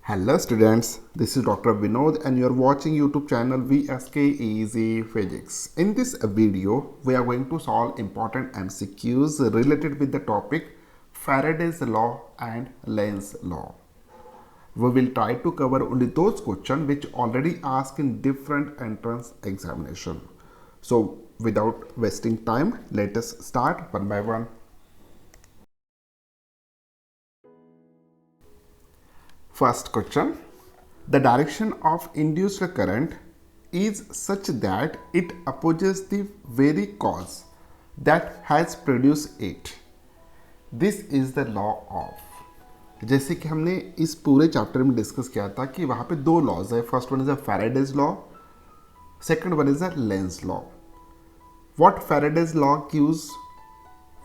Hello students, this is Dr. Vinod and you are watching YouTube channel VSK Easy Physics. In this video, we are going to solve important MCQs related with the topic Faraday's law and Lenz's law. We will try to cover only those questions which already asked in different entrance examination. So without wasting time, let us start one by one. First question, the direction of induced current is such that it opposes the very cause that has produced it. This is the law of. जैसे कि हमने इस पूरे chapter में discuss किया था कि वहाँ पे दो लॉज है. First one is a Faraday's law, second one is a Lenz law. What Faraday's law gives?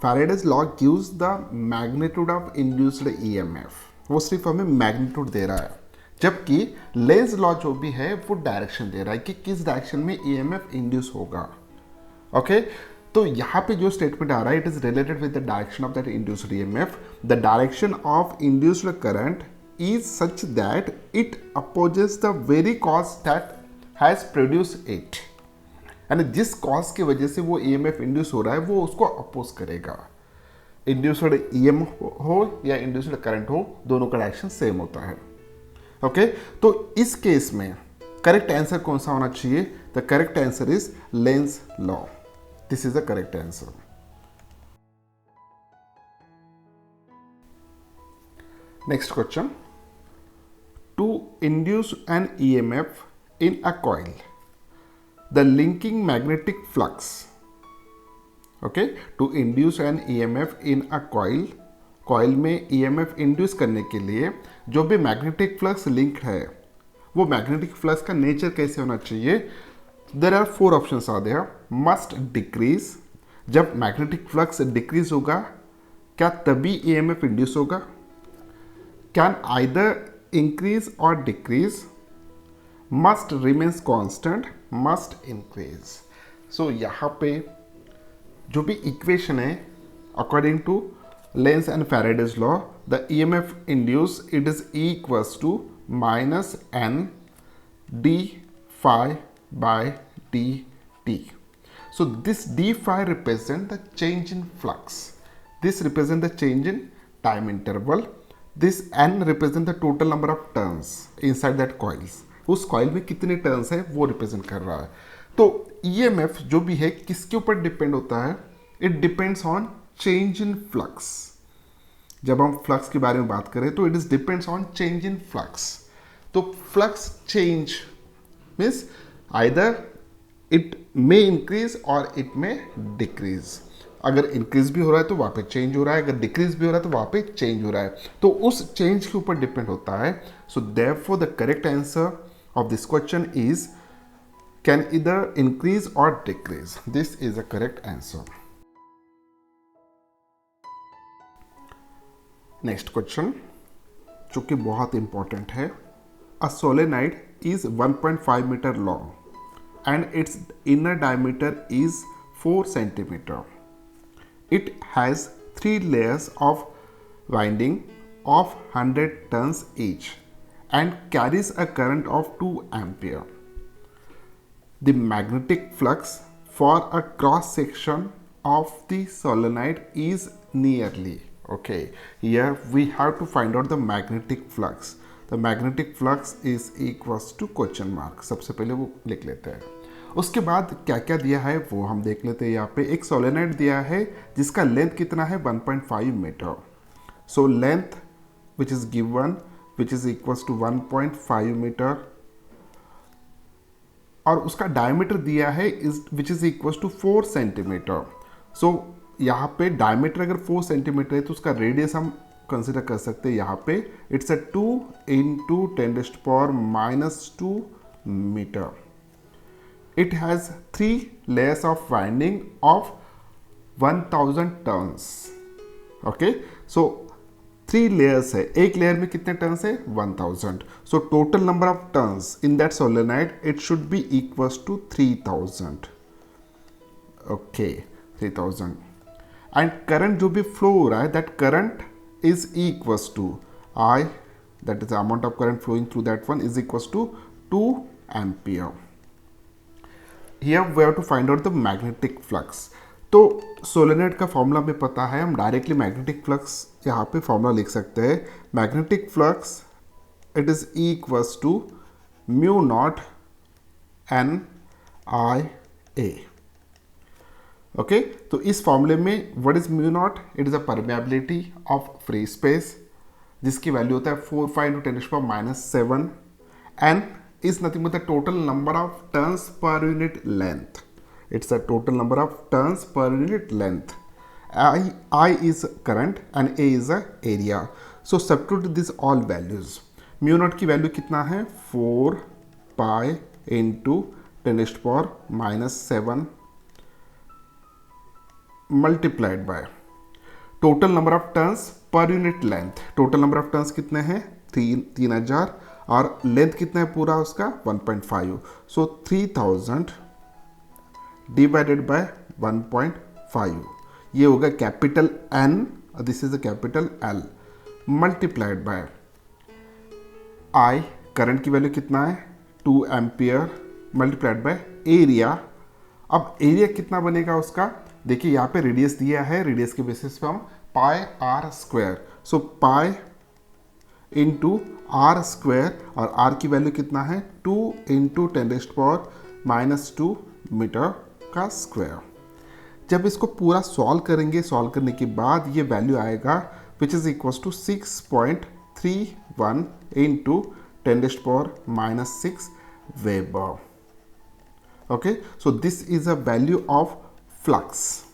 Faraday's law gives the magnitude of induced EMF. वो सिर्फ हमें मैग्नीट्यूड दे रहा है, जबकि लेंज लॉ जो भी है वो डायरेक्शन दे रहा है कि किस डायरेक्शन में ईएमएफ इंड्यूस होगा. ओके, तो यहाँ पे जो स्टेटमेंट आ रहा है, it is related with the direction of that induced EMF. The direction of induced current is such that it opposes the very cause that has produced it. यानी जिस cause की वजह से वो ईएमएफ इंड्यूस हो रहा है वो उसको अपोज करेगा. इंड्यूस्ड ईएम हो या इंड्यूस्ड करंट हो, दोनों का डायरेक्शन सेम होता है. ओके, तो इस केस में करेक्ट आंसर कौन सा होना चाहिए? The correct answer is Lenz law. This is the correct answer. Next question, to induce an EMF in a coil the linking magnetic flux. Okay, to induce an EMF in a coil. Coil में EMF induce करने के लिए जो भी magnetic flux link है, वो magnetic flux का nature कैसे होना चाहिए? There are four options are there. Must decrease. जब मैग्नेटिक फ्लक्स डिक्रीज होगा क्या तभी ईएमएफ इंड्यूस होगा? कैन आइदर इंक्रीज और decrease. Must remains constant. Must increase. So यहाँ पे जो भी इक्वेशन है, according to Lenz and Faraday's law, the EMF induce it is equals to minus N D phi by D T. So this D phi represent the change in flux. This represent the change in time interval. This N represent the total number of turns inside that coils. उस coil में कितने turns है वो represent कर रहा है. तो EMF जो भी है किसके ऊपर डिपेंड होता है? It depends on change in flux. जब हम फ्लक्स के बारे में बात करें तो it is depends on change in flux. तो flux change means either it may increase और इट मे डिक्रीज. अगर इंक्रीज भी हो रहा है तो वहाँ पे चेंज हो रहा है, अगर डिक्रीज भी हो रहा है तो वहाँ पे चेंज हो रहा है. तो उस चेंज के ऊपर डिपेंड होता है. So therefore the correct answer of this question is can either increase or decrease. This is the correct answer. Next question, जो कि बहुत important है. A solenoid is 1.5 meter long and its inner diameter is 4 centimeter. It has 3 layers of winding of 100 turns each and carries a current of 2 ampere. The magnetic flux for a cross section of the solenoid is nearly. Okay, here we have to find out the magnetic flux. The magnetic flux is equals to question mark. सबसे पहले वो लिख लेते हैं. उसके बाद क्या क्या दिया है वो हम देख लेते हैं. यहाँ पे एक सोलेनॉइड दिया है जिसका लेंथ कितना है 1.5 metre. So length which is given which is equals to 1.5 metre और उसका डायमीटर दिया है which is equals to 4 centimeter. So यहाँ पे डायमीटर अगर 4 सेंटीमीटर है तो उसका रेडियस हम कंसिडर कर सकते हैं. यहाँ पे it's a 2 into 10⁻⁻² metre. It has 3 layers of winding of 1000 turns. Okay, so 3 layers है. एक लेयर में कितने टर्न्स है? 1000. So total number of turns in that solenoid it should be equals to 3000. Okay, 3000. And current जो भी flow हो रहा है that current is equals to I that is the amount of current flowing through that one, is equals to 2 ampere. Here we have to find out the magnetic flux. तो solenoid का formula हमें पता है, हम directly magnetic flux यहाँ पे formula लिख सकते हैं. Magnetic flux it is equals to mu not N I A. Okay, तो इस फॉर्मूले में what is mu not? It is a permeability of free space जिसकी वैल्यू होता है 4 × 10⁻⁷ and is nothing but the total number of turns per unit length. It's a total number of turns per unit length. I is current and A is a area. So substitute this all values. Mu naught की value कितना है? 4 pi into 10⁻⁷ multiplied by total number of turns per unit length. Total number of turns कितने हैं? 3000 और length कितना है पूरा उसका? 1.5. सो 3000 डिवाइडेड बाय 1.5, ये होगा capital N, this is a capital L, multiplied by I, current की वैल्यू कितना है? 2 एम्पियर, मल्टीप्लाइड बाय एरिया. अब एरिया कितना बनेगा उसका? देखिए यहाँ पे रेडियस दिया है, रेडियस के बेसिस पे हम pi R square, so pi into R square, और आर की वैल्यू कितना है? 2 × 10⁻⁻² मीटर का स्क्वायर. जब इसको पूरा सॉल्व करेंगे, सॉल्व करने के बाद ये वैल्यू आएगा which is equals to 6.31 × 10⁻⁻6 weber. Okay, so this is a value of flux.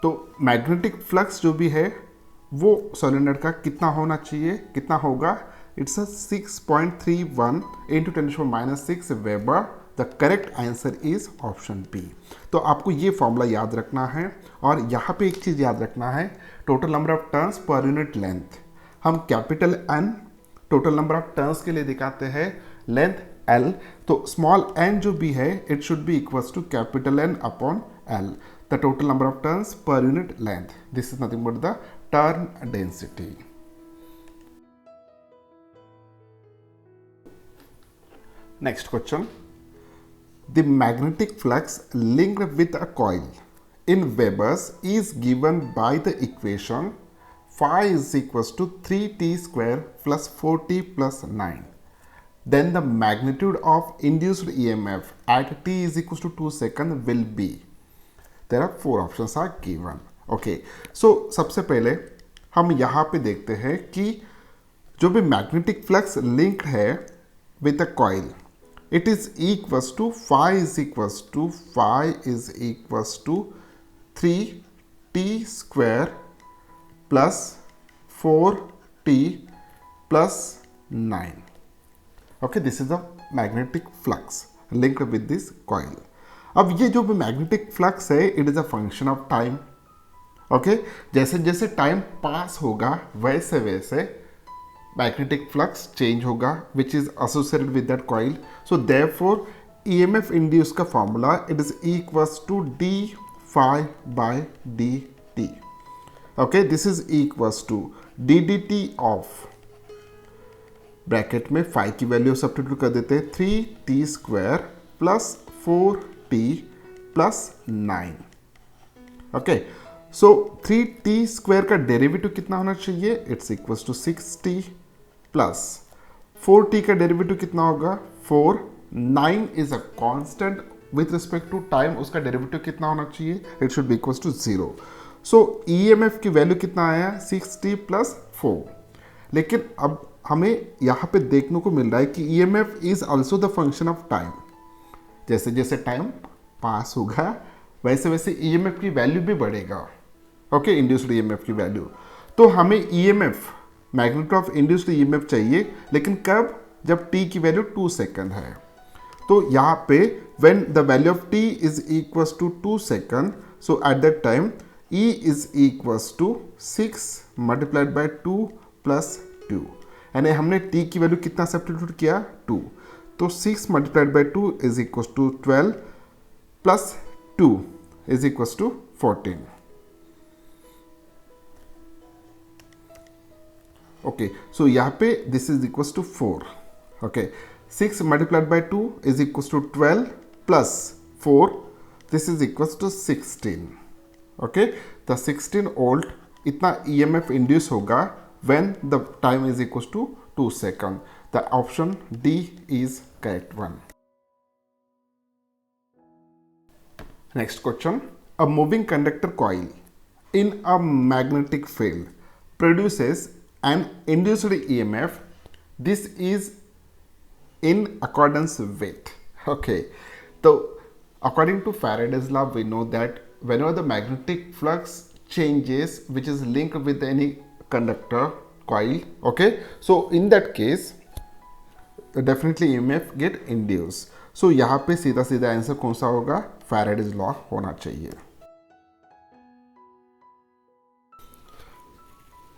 तो मैग्नेटिक फ्लक्स जो भी है वो सोलेनोइड का कितना होना चाहिए? कितना होगा? It's a 6.31 × 10⁻⁻6 weber. The correct answer is option B. तो आपको ये फॉर्मूला याद रखना है, और यहाँ पे एक चीज़ याद रखना है, total number of turns per unit length. हम capital N total number of turns के लिए दिखाते हैं, लेंथ L. तो स्मॉल n जो भी है it should be equals to capital N upon L, the total number of turns per unit length. This is nothing but the turn density. Next question. The magnetic flux linked with a coil in Webers is given by the equation phi is equals to 3t² plus 4t plus 9. Then the magnitude of induced EMF at t is equals to 2 seconds will be. There are 4 options are given. Okay, सो सबसे पहले हम यहाँ पे देखते हैं कि जो भी मैग्नेटिक फ्लक्स लिंक्ड है with a coil, it is equals to phi is equals to 3t² plus 4t plus 9. Okay, this is a magnetic flux linked with this coil. अब ये जो भी मैग्नेटिक फ्लक्स है it is a function of time. Okay, जैसे जैसे time pass होगा वैसे वैसे मैग्नेटिक फ्लक्स चेंज होगा which is associated with that coil. So therefore EMF induce का formula it is equals to D phi by D T. Okay, this is equals to D D T of bracket में phi की value substitute कर देते हैं 3t² plus 4t plus 9. Okay, सो 3t² का derivative कितना होना चाहिए? It's equals to 6t plus 4t का डेरिवेटिव कितना होगा? 4. 9 is a constant with respect to time, उसका डेरिवेटिव कितना होना चाहिए? It should be equals to 0. So EMF की वैल्यू कितना आया? 6t plus 4. लेकिन अब हमें यहाँ पे देखने को मिल रहा है कि EMF is also the function of time. जैसे जैसे टाइम पास होगा वैसे वैसे ईएमएफ की वैल्यू भी बढ़ेगा. ओके, इंड्यूस्ड ईएमएफ की वैल्यू. तो हमें EMF magnetic of induced EMF चाहिए, लेकिन कब? जब t की वैल्यू 2 सेकंड है. तो यहाँ पे when the value of t is equals to 2 second, so at that time e is equals to 6 multiplied by 2 plus 2. यानी हमने t की वैल्यू कितना सब्स्टिट्यूट किया? 2. तो 6 multiplied by 2 is equals to 12 plus 2 is equals to 14. Okay, so यहाँ पे this is equals to 4. Okay, 6 multiplied by 2 is equals to 12 plus 4, this is equals to 16. Okay, the 16 volt इतना EMF induce होगा when the time is equals to 2 seconds. The option D is correct one. Next question. A moving conductor coil in a magnetic field produces an induced EMF. This is in accordance with. Okay, so according to Faraday's law, we know that whenever the magnetic flux changes which is linked with any conductor coil, okay, so in that case definitely EMF get induced. so यहाँ पे सीधा सीधा answer कौन सा होगा, Faraday's law होना चाहिए.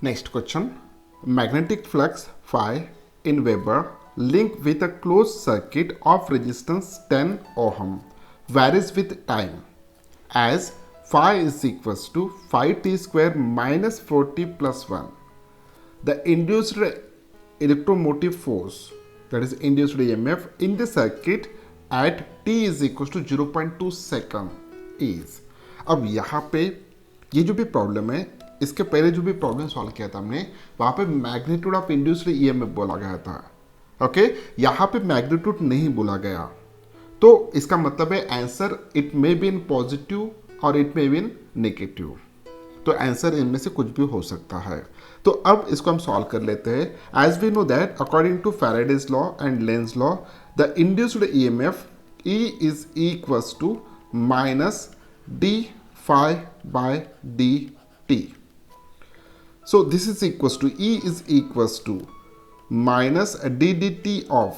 Next question. Magnetic flux phi in Weber linked with a closed circuit of resistance 10 ohm varies with time as phi is equals to phi t square minus 40 plus 1. The induced electromotive force, that is induced EMF in the circuit at t is equals to 0.2 second is. अब यहाँ पे ये जो भी problem है, इसके पहले जो भी प्रॉब्लम सॉल्व किया था हमने, वहाँ पे मैग्नीट्यूड ऑफ इंड्यूस्ड EMF बोला गया था. ओके, यहाँ पे मैग्नीट्यूड नहीं बोला गया, तो इसका मतलब है answer it may be in positive और it may be in negative. तो आंसर इनमें से कुछ भी हो सकता है. तो अब इसको हम सॉल्व कर लेते हैं. As we know that according to Faraday's law and Lenz law, the induced EMF E is equals to minus d phi by dt. So this is equals to E is equals to minus d dt of,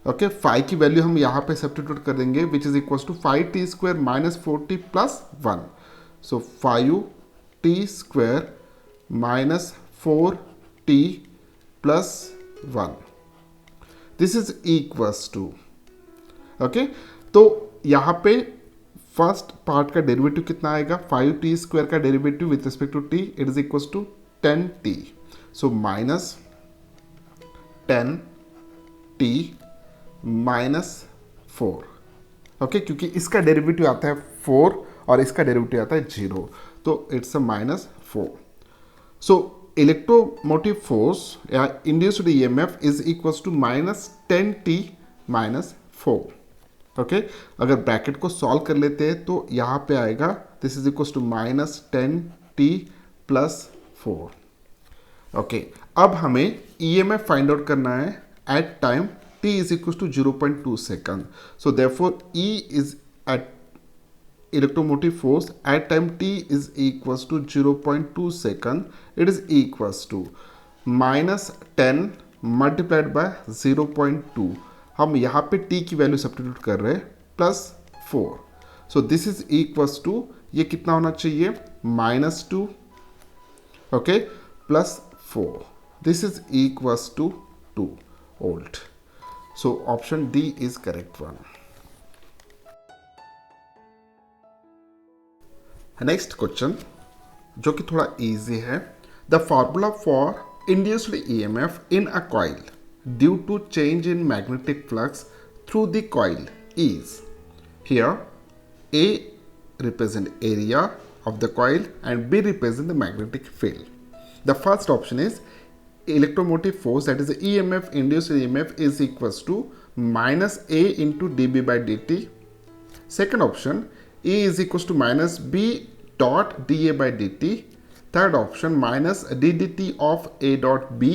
okay, phi की value हम यहाँ पे substitute कर देंगे which is equals to 5t square minus 40 plus 1. So 5t square minus 4t plus 1, this is equals to, okay, तो यहाँ पे first part का डेरिवेटिव कितना आएगा, 5t स्क्वायर का derivative with respect to t, it is equals to 10t. So minus 10t minus 4, okay, क्योंकि इसका derivative आता है 4 और इसका डेरिवेटिव आता है 0, तो it's a minus 4. So electromotive force या induced EMF is equals to minus 10t minus 4. Okay, अगर ब्रैकेट को सॉल्व कर लेते हैं तो यहाँ पे आएगा this is equals to minus 10t plus 4. Okay, अब हमें EMF फाइंड आउट करना है at time t is equals to 0.2 second. So therefore E is at electromotive force at time t is equals to 0.2 second. It is equals to minus 10 multiplied by 0.2. हम यहाँ पे t की value substitute कर रहे हैं plus 4. So this is equals to, ये कितना होना चाहिए, minus 2, okay, plus 4. This is equals to 2 volt. So option D is correct one. Next question, जो कि थोड़ा easy है. The formula for induced EMF in a coil due to change in magnetic flux through the coil is, here A represent area of the coil and B represent the magnetic field. The first option is electromotive force, that is the EMF, induced EMF is equals to minus A into dB by dt. Second option, E is equals to minus B dot dA by dt. Third option, minus d dt of A dot B.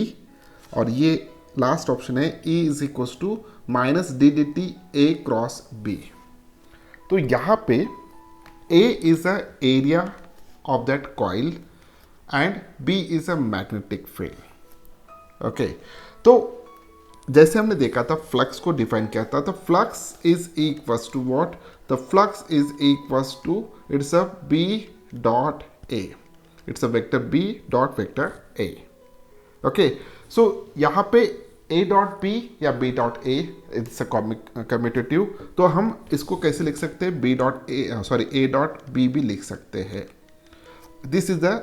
और ये last option है E is equals to minus d dt A cross B. तो यहाँ पे A is a area of that coil and B is a magnetic field. Okay, तो जैसे हमने देखा था फ्लक्स को डिफाइन किया था, तो flux is equals to what, the flux is equals to it's a B dot A, it's a vector B dot vector A. Okay, so यहाँ पे ए डॉट बी या B dot A it's a commutative, तो हम इसको कैसे लिख सकते हैं, B dot A, sorry A dot B भी लिख सकते हैं. This is the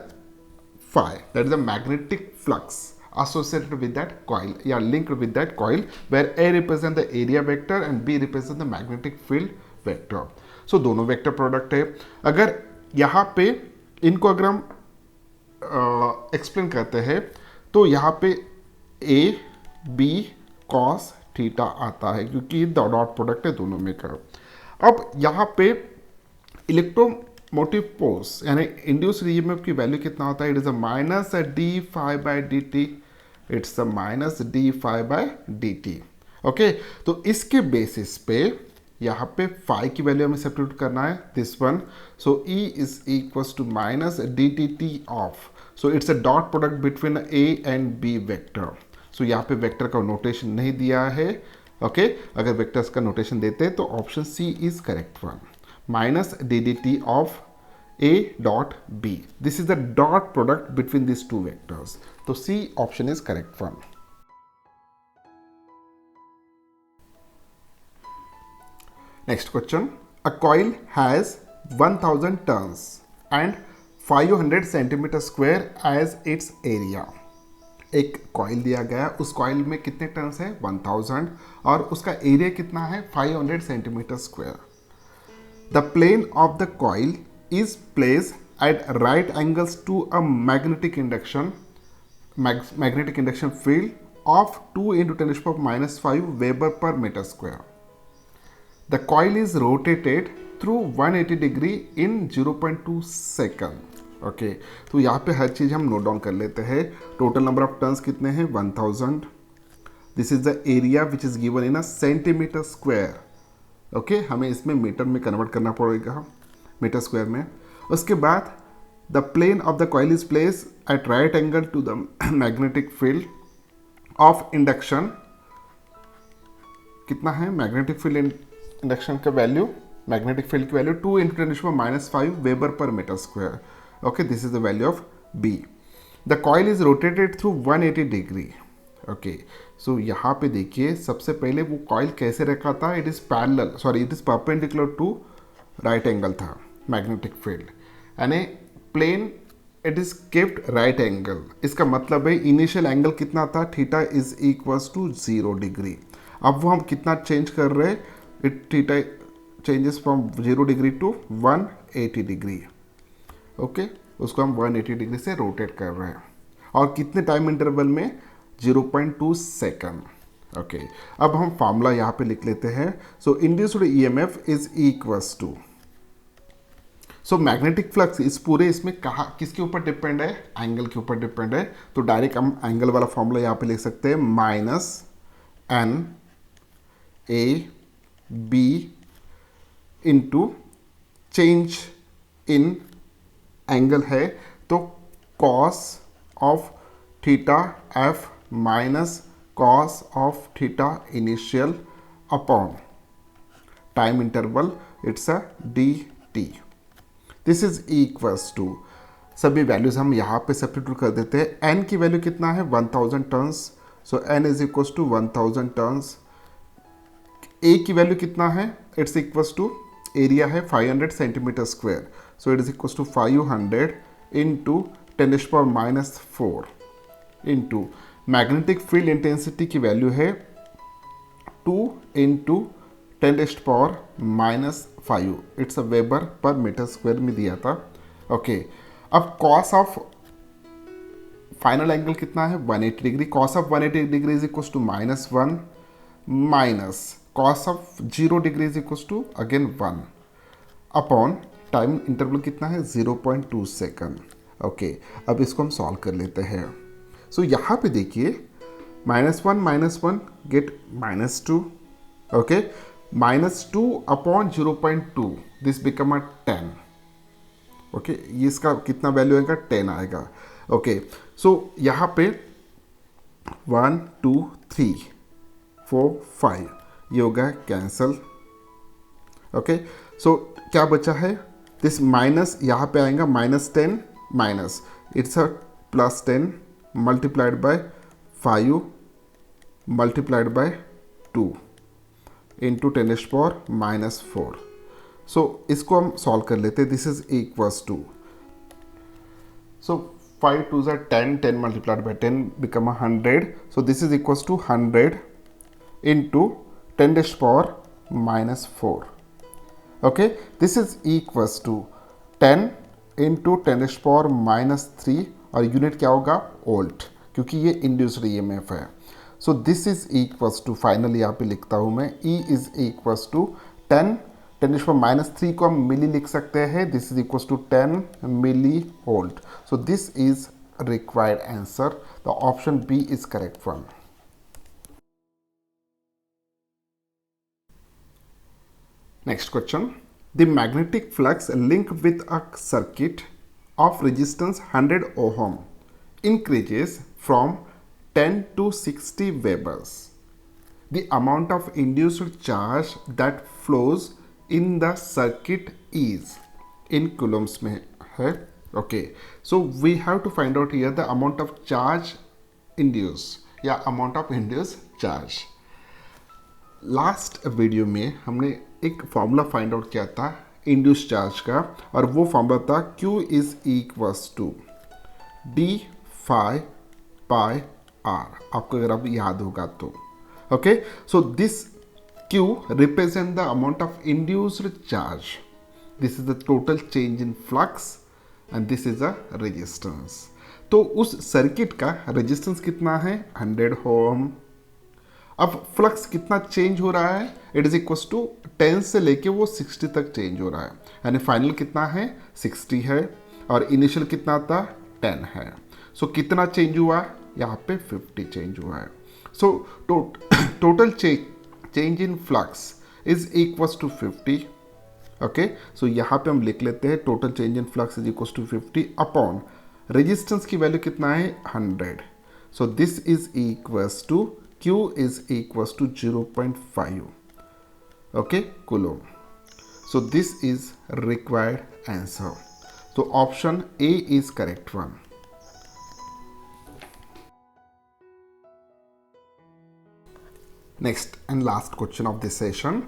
phi, that is the magnetic flux associated with that coil, yeah, linked with that coil, where A represent the area vector and B represent the magnetic field vector. So दोनों vector product है. अगर यहाँ पे इनको अगर हम explain करते हैं तो यहाँ पे ए बी कॉस थीटा आता है, क्योंकि डॉट प्रोडक्ट है दोनों में का. अब यहाँ पे इलेक्ट्रोमोटिव फोर्स यानी इंड्यूस्ड ईएमएफ की वैल्यू कितना होता है? It is a minus D five by D T. It's a minus D five by D T. Okay, तो इसके बेसिस पे यहाँ पे फाई की वैल्यू हमें सब्स्टिट्यूट करना है, this one. So E is equals to minus D T T of. So it's a dot product between A and B vector. So यहाँ पे वेक्टर का नोटेशन नहीं दिया है. ओके, अगर वेक्टर्स का नोटेशन देते तो option C is correct one. Minus D D T of A dot B. This is the dot product between this two vectors. तो C option is correct one. Next question. A coil has 1000 turns and 500 centimeter square as its area. एक coil दिया गया, उस coil में कितने turns है? 1000, और उसका एरिया कितना है? 500 centimetre square. The plane of the coil is placed at right angles to a magnetic induction field of 2 × 10⁻⁵ weber per metre square. The coil is rotated through 180 degree in 0.2 second. Okay, तो यहाँ पे हर चीज़ हम note down कर लेते हैं. Total number of turns कितने हैं? 1000. This is the area which is given in a centimetre square. Okay, हमें इसमें मीटर में कन्वर्ट करना पड़ेगा, मीटर स्क्वायर में. उसके बाद the plane of the coil is place at right angle to the magnetic field of induction. कितना है मैग्नेटिक फील्ड इंडक्शन का वैल्यू? मैग्नेटिक फील्ड की value 2 × 10⁻⁵ weber per metre square. Okay, this is the value of B. The coil is rotated through 180 degree. Okay, so यहाँ पे देखिए, सबसे पहले वो कॉइल कैसे रखा था? It is parallel, sorry, it is perpendicular to right angle था मैग्नेटिक फील्ड, यानी plane it is kept right angle. इसका मतलब है इनिशियल एंगल कितना था? Theta is equals to 0 degree. अब वो हम कितना चेंज कर रहे हैं? It theta changes from 0 degree to 180 degree. Okay, उसको हम 180 डिग्री से रोटेट कर रहे हैं, और कितने टाइम इंटरवल में? 0.2 सेकंड. ओके, अब हम फॉर्मूला यहाँ पे लिख लेते हैं. So induced EMF is equals to, so magnetic flux इस पूरे इसमें कहा किसके ऊपर डिपेंड है? एंगल के ऊपर डिपेंड है. तो डायरेक्ट हम एंगल वाला फॉर्मूला यहाँ पे लिख सकते हैं, minus N A B into change in angle है तो cos of theta F minus cos of theta initial upon time interval, it's a D T. This is equals to, सभी वैल्यूज हम यहाँ पे सब्स्टिट्यूट कर देते हैं. एन की वैल्यू कितना है? 1000 turns. So N is equals to 1000 turns. A की वैल्यू कितना है? इट्स इक्वल्स टू, एरिया है 500 centimetre square. So it is equals to 500 into 10⁻⁴ into magnetic field intensity की वैल्यू है 2 × 10⁻⁵. It's a weber per metre square में दिया था. Okay, अब कॉस ऑफ फाइनल एंगल कितना है? 180 degree. Cos of 180 degree is equals to -1 minus cos of 0 degree is equals to again 1 upon time interval कितना है? 0.2 सेकंड. ओके, अब इसको हम सॉल्व कर लेते हैं. सो यहाँ पे देखिए, -1 get -2. Okay, -2 upon 0.2, this become a 10. Okay, ये इसका कितना वैल्यू आएगा? 10 आएगा. ओके, सो यहाँ पे 1 2 3 4 5 ये हो गया कैंसल. ओके, सो क्या बचा है? दिस माइनस यहाँ पे आएगा -10 minus, it's a +10 multiplied by 5 multiplied by 2 into 10⁻⁴. So इसको हम सॉल्व कर लेते हैं. This is equals to, so 5 2s are 10, 10 multiplied by 10 become 100. So this is equals to 100 into 10 raised to power minus 4. Okay, this is equals to 10 into 10 raised to power minus 3 और unit क्या होगा volt, क्योंकि ये induced EMF है. So this is equals to, finally यहाँ पे लिखता हूँ मैं, E इज इक्वल्स टू 10 10 पर माइनस 3 को हम मिली लिख सकते हैं. This is equals to 10 milli volt. So this is required answer. The option B is correct one. Next question. The magnetic flux linked with a circuit of resistance 100 ohm increases from 10 to 60 webers. The amount of induced charge that flows in the circuit is in coulombs में है. Okay, so we have to find out here the amount of charge induced या amount of induced charge. Last video में हमने एक formula find out किया था induce charge का, और वो फॉर्मूला था Q is equals to D phi pi R. आपको अगर आप याद होगा तो. Okay, so this Q represent the amount of induced charge. This is the total change in flux and this is a resistance. तो उस circuit का resistance कितना है 100 ओम. अब फ्लक्स कितना चेंज हो रहा है, इट इज इक्वल्स टू 10 से लेके वो 60 तक चेंज हो रहा है. यानी फाइनल कितना है 60 है और इनिशियल कितना था 10 है. सो कितना चेंज हुआ, यहाँ पे 50 चेंज हुआ है. So total change in flux is equals to 50. Okay, so यहाँ पे हम लिख लेते हैं total change in flux is equals to 50 upon resistance की वैल्यू कितना है 100. So this is equals to Q is equals to 0.5. Okay, coulomb. So this is required answer. So option A is correct one. Next and last question of this session.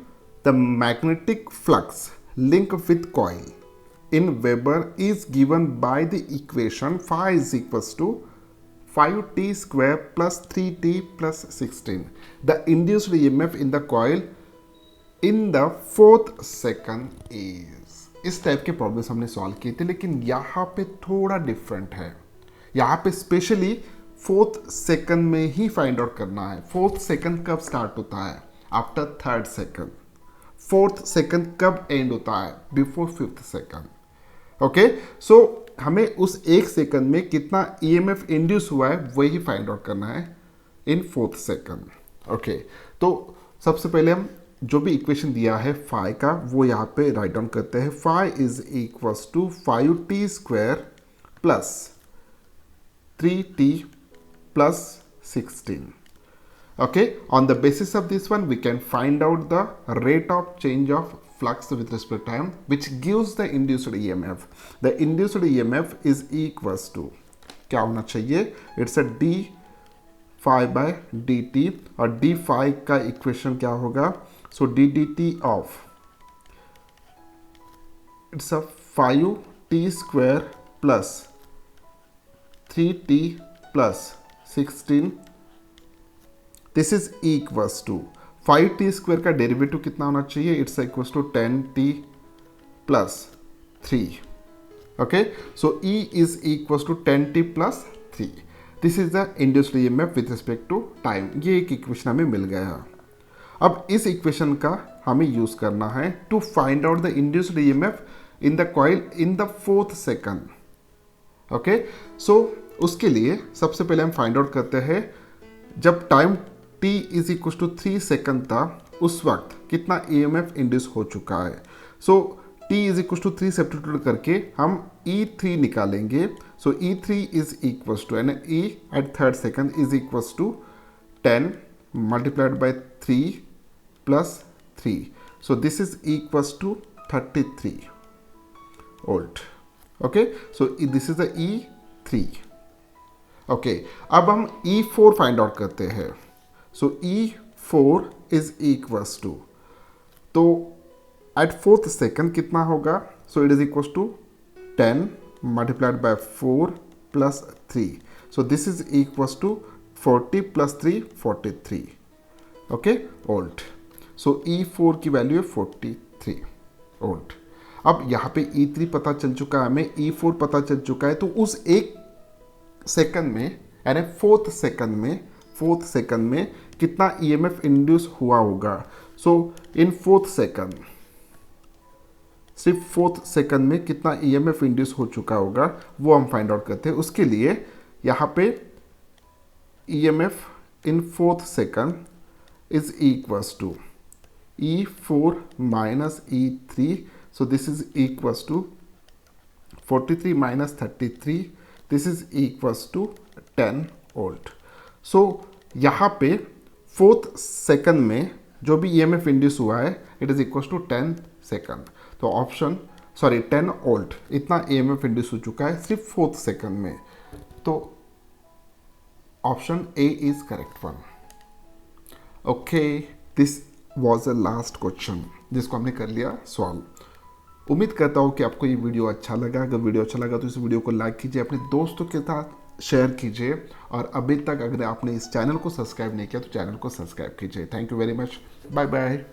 The magnetic flux link with coil in Weber is given by the equation phi is equals to 5t square plus 3t plus 16. The induced EMF in the coil in the 4th second is. इस type के problems हमने solve किए थे, लेकिन यहाँ पे थोड़ा different है. यहाँ पे स्पेशली 4th सेकंड में ही फाइंड आउट करना है. 4th सेकंड कब स्टार्ट होता है, after 3rd second. 4th second कब एंड होता है, बिफोर 5th सेकंड. ओके, सो हमें उस एक सेकंड में कितना ईएमएफ इंड्यूस हुआ है वही फाइंड आउट करना है इन 4th सेकंड. ओके, तो सबसे पहले हम जो भी इक्वेशन दिया है फाई का वो यहाँ पे राइट डाउन करते हैं. Phi is equals to 5t square plus 3t plus 16. Okay, on the basis of this one we can find out the rate of change of flux with respect to time, which gives the induced EMF. The induced EMF is equals to क्या होना चाहिए, it's a d phi by dt, और d phi का equation क्या होगा, so d dt of it's a 5t square plus 3t plus 16. This is equals to 5t square का derivative कितना होना चाहिए, it's equals to 10t plus 3. Okay, so E is equals to 10t plus 3. This is the induced EMF with respect to time. ये एक equation हमें मिल गया है. अब इस इक्वेशन का हमें यूज करना है to find out the induced EMF in the coil in the 4th second. Okay, so उसके लिए सबसे पहले हम फाइंड आउट करते हैं जब time t is equal to 3 second था उस वक्त कितना EMF इंड्यूस हो चुका है. So t is equal to 3 substitute करके हम E3 निकालेंगे. So E3 is equal to an E at 3rd second is equal to 10 multiplied by 3 plus 3. So this is equal to 33 volt. Okay, so this is the E3. Okay, अब हम E4 find out करते हैं. So E4 is equals to, तो at 4th second कितना होगा, so it is equals to 10 multiplied by 4 plus 3. So this is equals to 40 plus 3 43. Okay volt. So E4 की value है 43 volt. अब यहाँ पे E3 पता चल चुका है हमें, E4 पता चल चुका है. तो उस एक सेकंड में यानी फोर्थ सेकंड में कितना EMF इंड्यूस हुआ होगा. सो इन सिर्फ फोर्थ सेकंड में कितना EMF इंड्यूस हो चुका होगा वो हम फाइंड आउट करते हैं. उसके लिए यहाँ पे EMF in fourth second is equals to E4 minus E3. So this is equals to 43 minus 33. This is equals to 10 volt. So यहाँ पे फोर्थ सेकंड में जो भी EMF इंड्यूस हुआ है it is equals to 10 second. तो 10 volt इतना EMF induce हो चुका है सिर्फ फोर्थ सेकंड में. तो option A is correct one. Okay, this was a last question जिसको हमने कर लिया सॉल्व. उम्मीद करता हूँ कि आपको ये वीडियो अच्छा लगा. अगर वीडियो अच्छा लगा तो इस वीडियो को लाइक कीजिए, अपने दोस्तों के साथ शेयर कीजिए, और अभी तक अगर आपने इस चैनल को सब्सक्राइब नहीं किया तो चैनल को सब्सक्राइब कीजिए. Thank you very much. Bye bye.